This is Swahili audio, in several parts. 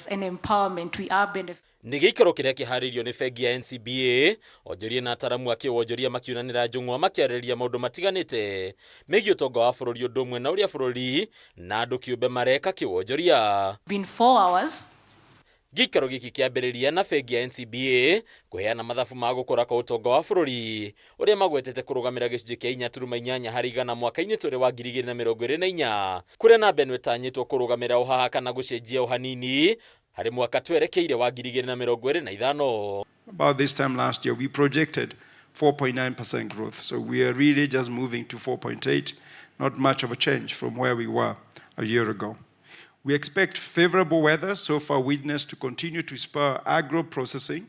and empowerment we are benefiting. Nĩ gĩikaro kĩrĩa kĩharĩirio nĩ bengi ya NCBA, onjoria na ataramu a kĩwonjoria makiunanĩra njũng'wa makĩarĩrĩria maũndũ matiganĩte megiĩ ũtonga wa bũrũri ũndũ ũmwe na ũrĩa bũrũri na andũ kĩũmbe mareka kĩwonjoria. Been 4 hours. Gĩikaro gĩkĩ kĩambĩrĩria na bengi ya NCBA kũheana mathabu ma gũkũra kwa ũtonga wa bũrũri ũrĩa magwetete kũrũgamĩra gĩcunjĩ kĩa 4.8 harĩ igana mwaka-inĩ tũrĩ wa 2024 kũrĩa namba ĩno ĩtanyĩtwo kũrũgamĩra ũhahaka na gũcenjia ũhanini harĩ mwaka twerekeire wa 2025. About this time last year we projected 4.9% growth, so we are really just moving to 4.8, not much of a change from where we were a year ago. We expect favorable weather so far witnessed to continue to spur agro-processing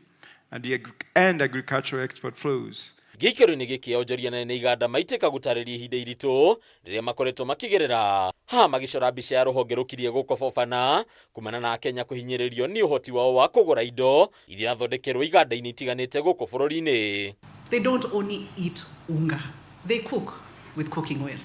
and agricultural export flows. Gĩikaro-inĩ gĩkĩ onjoria nene IGANDA maitĩka gũtarĩria ihinda iritũ rĩrĩa makoretwo makĩgerera, haha magĩcora mbica ya rũhonge rũkirie gũkobobana kumana na Kenya kũhinyĩrĩrio nĩ ũhoti wao wa kũgũra indo iria thondekerwo iganda-inĩ itiganĩte gũkũ bũrũri-inĩ. They don't only eat unga, they cook with cooking oil.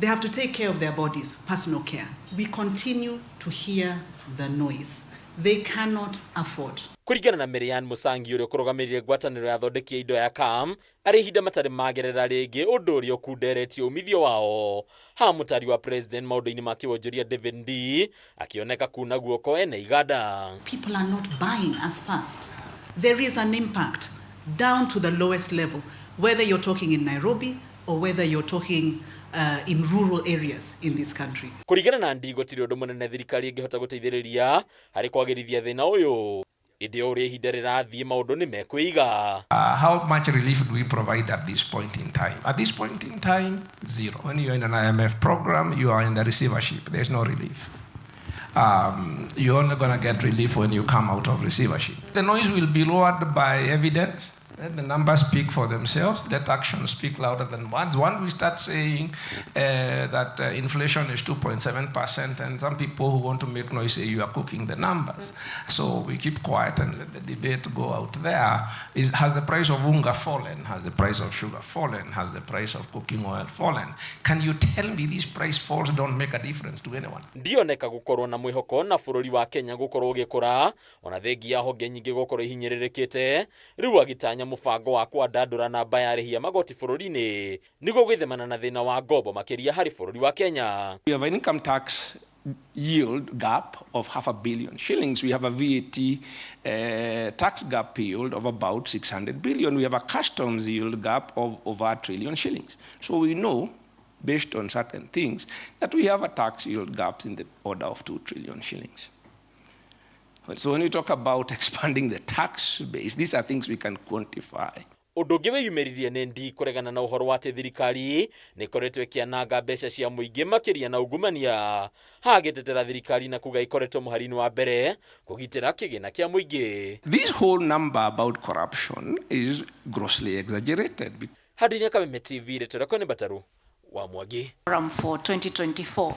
They have to take care of their bodies, personal care. We continue to hear the noise. They cannot afford. Kũringana na Marian Musangi ũrĩa kũrũgamĩrĩire ngwatanĩro ya thondeki ya indo ya KAM, arĩ ihinda matarĩ magerera rĩngĩ ũndũ ũrĩa ũkunderetie umithio wao. Ha mũtari wa president maũndũ-inĩ ma kĩwonjoria David Ndii akĩoneka kuna guoko ene IGANDA. People are not buying as fast. There is an impact down to the lowest level, whether you're talking in Nairobi or whether you're talking in rural areas in this country. Kũringana na Ndii gũtirĩ ũndũ mũnene thirikari ĩngĩhota gũteithĩrĩria harĩ kwagĩrithia thĩna ũyũ. Ĩndĩ ũrĩa ihinda rĩrathiĩ maũndũ nĩ mekwĩiga. How much relief do we provide at this point in time? At this point in time, zero. When you're in an IMF program, you are in the receivership. There's no relief. You're only going to get relief when you come out of receivership. The noise will be lowered by evidence. Let the numbers speak for themselves. Let actions speak louder than words. Once we start saying that inflation is 2.7%, and some people who want to make noise say you are cooking the numbers. So we keep quiet and let the debate go out there. Has the price of unga fallen? Has the price of sugar fallen? Has the price of cooking oil fallen? Can you tell me these price falls don't make a difference to anyone? Ndioneka gũkorwo na mwĩhoko na bũrũri wa Kenya gũkorwo ũgĩkũra, ona thengi ya honge nyingĩ gũkorwo ihinyĩrĩrĩkĩte, rĩu agĩtanya mũbango wa kwandandũra namba ya arĩhi a magoti bũrũri-inĩ nĩguo gwĩthemana na thĩna wa ngombo makĩria harĩ bũrũri wa Kenya. We have an income tax yield gap of $500 billion shillings. We have a VAT tax gap yield of about 600 billion. We have a customs yield gap of over $1 trillion shillings. So we know, based on certain things, that we have a tax yield gaps in the order of 2 trillion shillings. So when we talk about expanding the tax base, these are things we can quantify. Ũndũ ũngĩ wĩyumĩririe nĩ Ndii kũregana na ũhoro wa atĩ thirikari nĩ ĩkoretwo ĩkĩananga mbeca cia mũingĩ makĩria na ungumania, ha agĩtetera thirikari na kuga ĩkoretwo mũhari-inĩ wa mbere kũgitĩra kĩgĩna kĩa mũingĩ. This whole number about corruption is grossly exaggerated. Handũ-inĩ ya Kameme TV, rĩtwa rĩakwa nĩ Bataru wa Mwangi. For 2024.